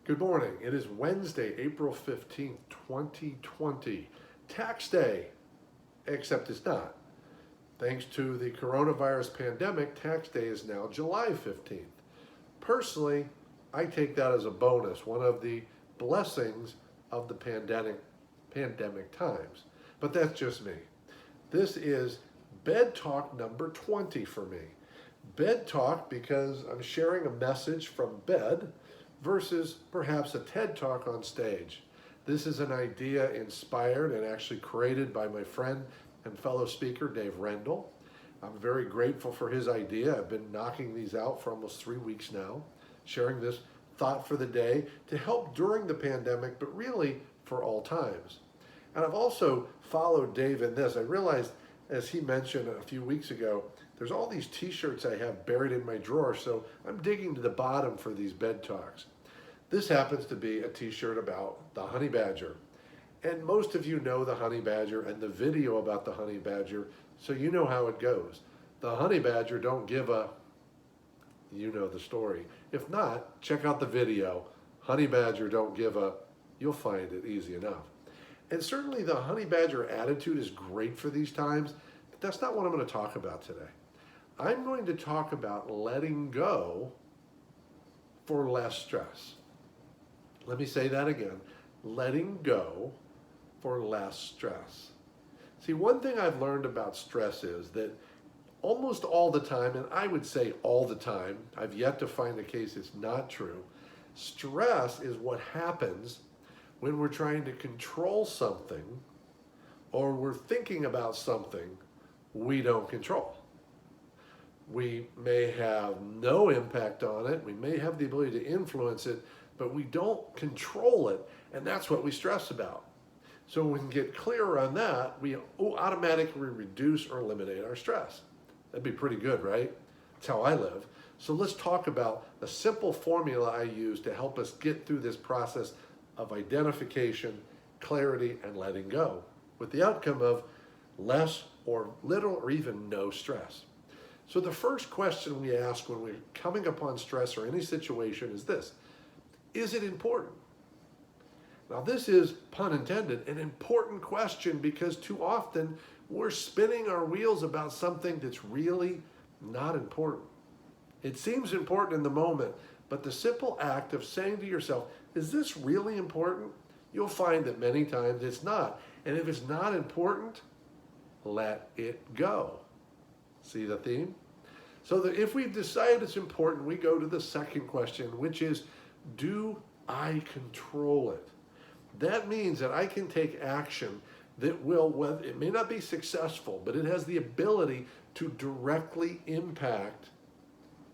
Good morning. It is Wednesday, April 15th, 2020. Tax day, except it's not. Thanks to the coronavirus pandemic, tax day is now July 15th. Personally, I take that as a bonus, one of the blessings of the pandemic times. But that's just me. This is bed talk number 20 for me. Bed talk because I'm sharing a message from bed versus perhaps a TED Talk on stage. This is an idea inspired and actually created by my friend and fellow speaker, Dave Rendall. I'm very grateful for his idea. I've been knocking these out for almost 3 weeks now, sharing this thought for the day to help during the pandemic, but really for all times. And I've also followed Dave in this. I realized, as he mentioned a few weeks ago, there's all these t-shirts I have buried in my drawer, so I'm digging to the bottom for these bed talks. This happens to be a t-shirt about the honey badger. And most of you know the honey badger and the video about the honey badger, so you know how it goes. The honey badger don't give a, you know the story. If not, check out the video. Honey badger don't give a, you'll find it easy enough. And certainly the honey badger attitude is great for these times, but that's not what I'm going to talk about today. I'm going to talk about letting go for less stress. Let me say that again. Letting go for less stress. See, one thing I've learned about stress is that almost all the time, and I would say all the time, I've yet to find a case it's not true, stress is what happens when we're trying to control something or we're thinking about something we don't control. We may have no impact on it, we may have the ability to influence it, but we don't control it, and that's what we stress about. So when we can get clearer on that, we automatically reduce or eliminate our stress. That'd be pretty good, right? That's how I live. So let's talk about a simple formula I use to help us get through this process of identification, clarity, and letting go, with the outcome of less or little or even no stress. So the first question we ask when we're coming upon stress or any situation is this: is it important? Now this is, pun intended, an important question because too often we're spinning our wheels about something that's really not important. It seems important in the moment, but the simple act of saying to yourself, is this really important? You'll find that many times it's not. And if it's not important, let it go. See the theme? So that if we've decided it's important, we go to the second question, which is, do I control it? That means that I can take action that will, it may not be successful, but it has the ability to directly impact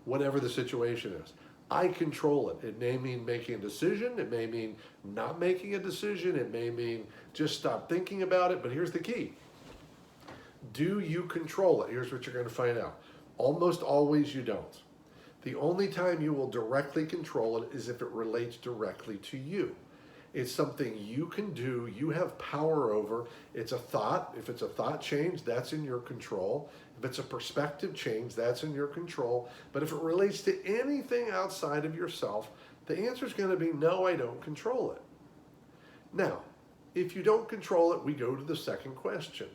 whatever the situation is. I control it. It may mean making a decision. It may mean not making a decision. It may mean just stop thinking about it. But here's the key. Do you control it? Here's what you're going to find out. Almost always you don't. The only time you will directly control it is if it relates directly to you. It's something you can do, you have power over. It's a thought. If it's a thought change, that's in your control. If it's a perspective change, that's in your control. But if it relates to anything outside of yourself, the answer is going to be no, I don't control it. Now, if you don't control it, we go to the second question.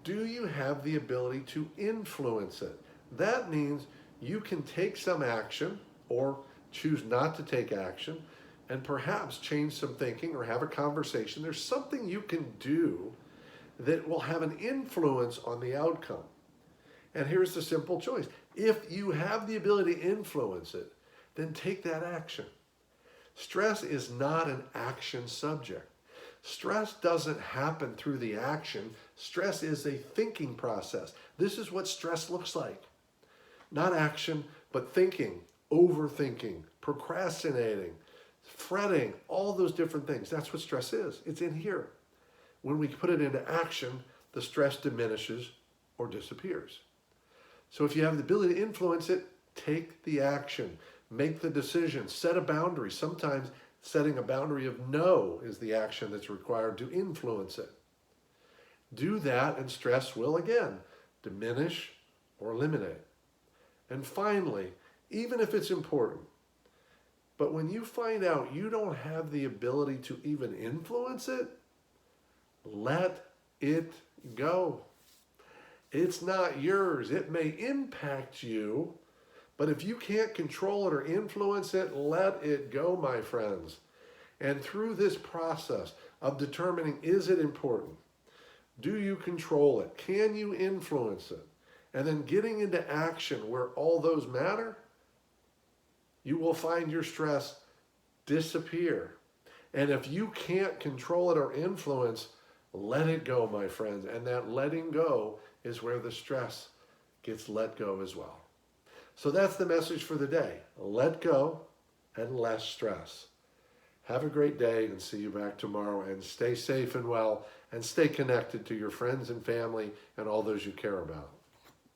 Do you have the ability to influence it? That means you can take some action or choose not to take action and perhaps change some thinking or have a conversation. There's something you can do that will have an influence on the outcome. And here's the simple choice. If you have the ability to influence it, then take that action. Stress is not an action subject. Stress doesn't happen through the action. Stress is a thinking process. This is what stress looks like. Not action, but thinking, overthinking, procrastinating, fretting, all those different things. That's what stress is. It's in here. When we put it into action, the stress diminishes or disappears. So if you have the ability to influence it, take the action, make the decision, set a boundary. Sometimes setting a boundary of no is the action that's required to influence it. Do that and stress will again diminish or eliminate. And finally, even if it's important, But when you find out you don't have the ability to even influence it, let it go. It's not yours. It may impact you, but if you can't control it or influence it, let it go, my friends. And through this process of determining, is it important? Do you control it? Can you influence it? And then getting into action where all those matter, you will find your stress disappear. And if you can't control it or influence, let it go, my friends. And that letting go is where the stress gets let go as well. So that's the message for the day. Let go and less stress. Have a great day and see you back tomorrow. And stay safe and well and stay connected to your friends and family and all those you care about.